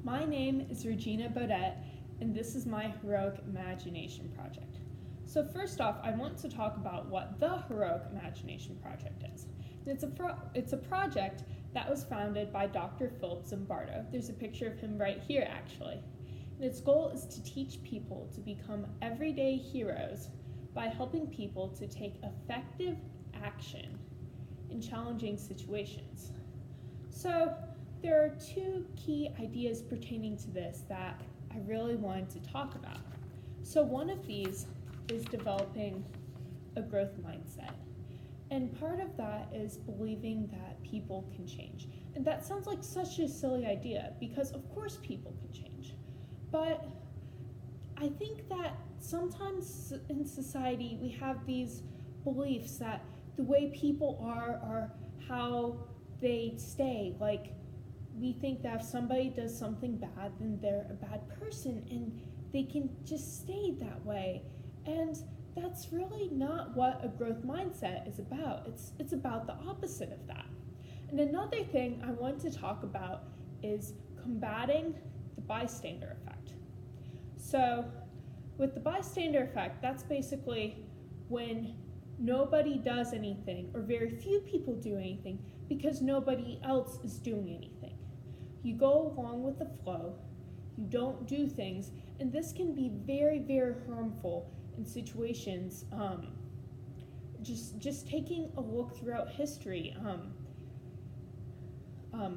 My name is Regina Bodette, and this is my Heroic Imagination Project. So first off, I want to talk about what the Heroic Imagination Project is. It's a project that was founded by Dr. Philip Zimbardo. There's a picture of him right here, actually. And its goal is to teach people to become everyday heroes by helping people to take effective action in challenging situations. So there are two key ideas pertaining to this that I really wanted to talk about. So one of these is developing a growth mindset. And part of that is believing that people can change. And that sounds like such a silly idea because of course people can change. But I think that sometimes in society we have these beliefs that the way people are how they stay. Like we think that if somebody does something bad, then they're a bad person and they can just stay that way. And that's really not what a growth mindset is about. It's about the opposite of that. And another thing I want to talk about is combating the bystander effect. So with the bystander effect, that's basically when nobody does anything or very few people do anything because nobody else is doing anything. You go along with the flow, you don't do things, and this can be very, very harmful in situations. Just taking a look throughout history,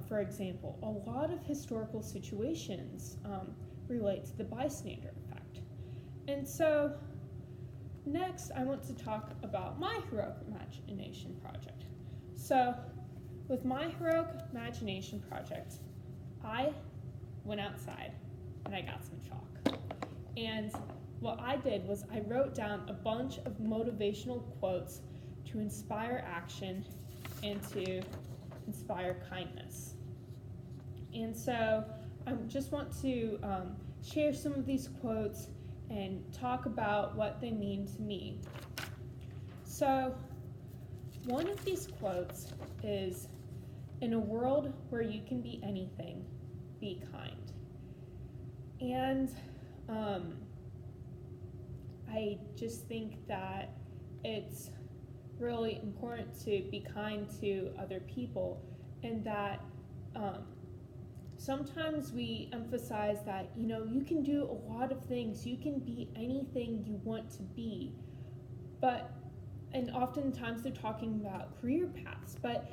for example, a lot of historical situations relate to the bystander effect. And so next I want to talk about my Heroic Imagination Project. So with my Heroic Imagination Project, I went outside and I got some chalk. And what I did was I wrote down a bunch of motivational quotes to inspire action and to inspire kindness. And so I just want to share some of these quotes and talk about what they mean to me. So one of these quotes is, "In a world where you can be anything, be kind." And I just think that it's really important to be kind to other people, and that sometimes we emphasize that, you can do a lot of things, you can be anything you want to be, and oftentimes they're talking about career paths, but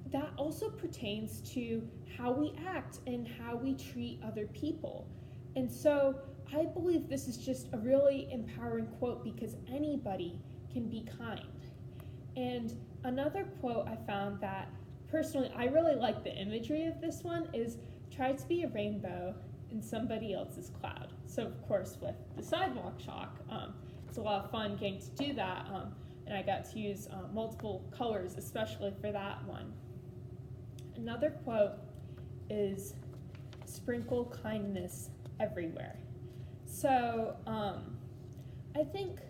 that also pertains to how we act and how we treat other people. And so I believe this is just a really empowering quote because anybody can be kind. And another quote I found that personally I really like the imagery of this one is, "Try to be a rainbow in somebody else's cloud." So of course with the sidewalk chalk, it's a lot of fun getting to do that, and I got to use multiple colors especially for that one. Another quote is, "Sprinkle kindness everywhere." So I think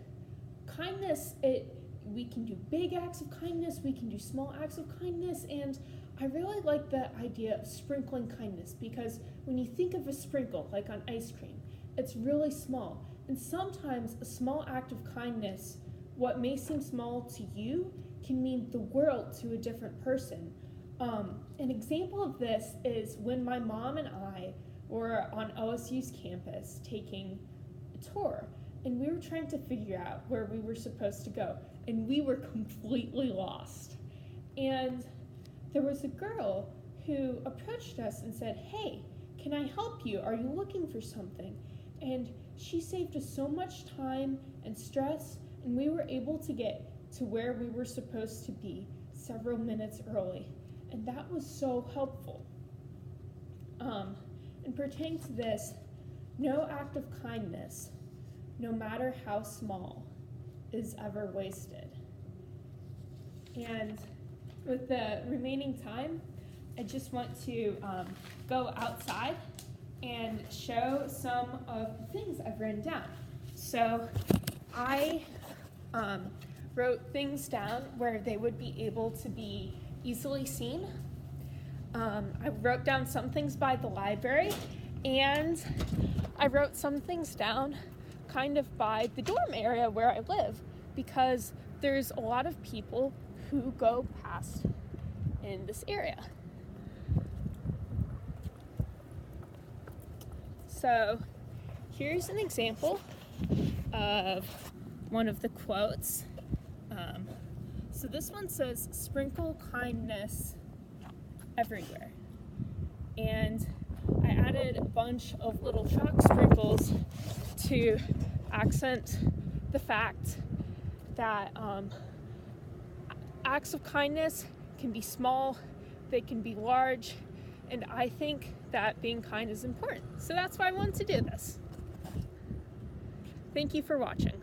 kindness, we can do big acts of kindness, we can do small acts of kindness, and I really like the idea of sprinkling kindness because when you think of a sprinkle, like on ice cream, it's really small. And sometimes a small act of kindness, what may seem small to you, can mean the world to a different person. An example of this is when my mom and I were on OSU's campus taking a tour, and we were trying to figure out where we were supposed to go, and we were completely lost. And there was a girl who approached us and said, "Hey, can I help you? Are you looking for something?" And she saved us so much time and stress, and we were able to get to where we were supposed to be several minutes early. And that was so helpful. And pertaining to this, no act of kindness, no matter how small, is ever wasted. And with the remaining time, I just want to go outside and show some of the things I've written down. So I wrote things down where they would be able to be easily seen. I wrote down some things by the library, And I wrote some things down kind of by the dorm area where I live, because there's a lot of people who go past in this area. So here's an example of one of the quotes. So this one says, "Sprinkle kindness everywhere." And I added a bunch of little chalk sprinkles to accent the fact that acts of kindness can be small, they can be large, and I think that being kind is important. So that's why I wanted to do this. Thank you for watching.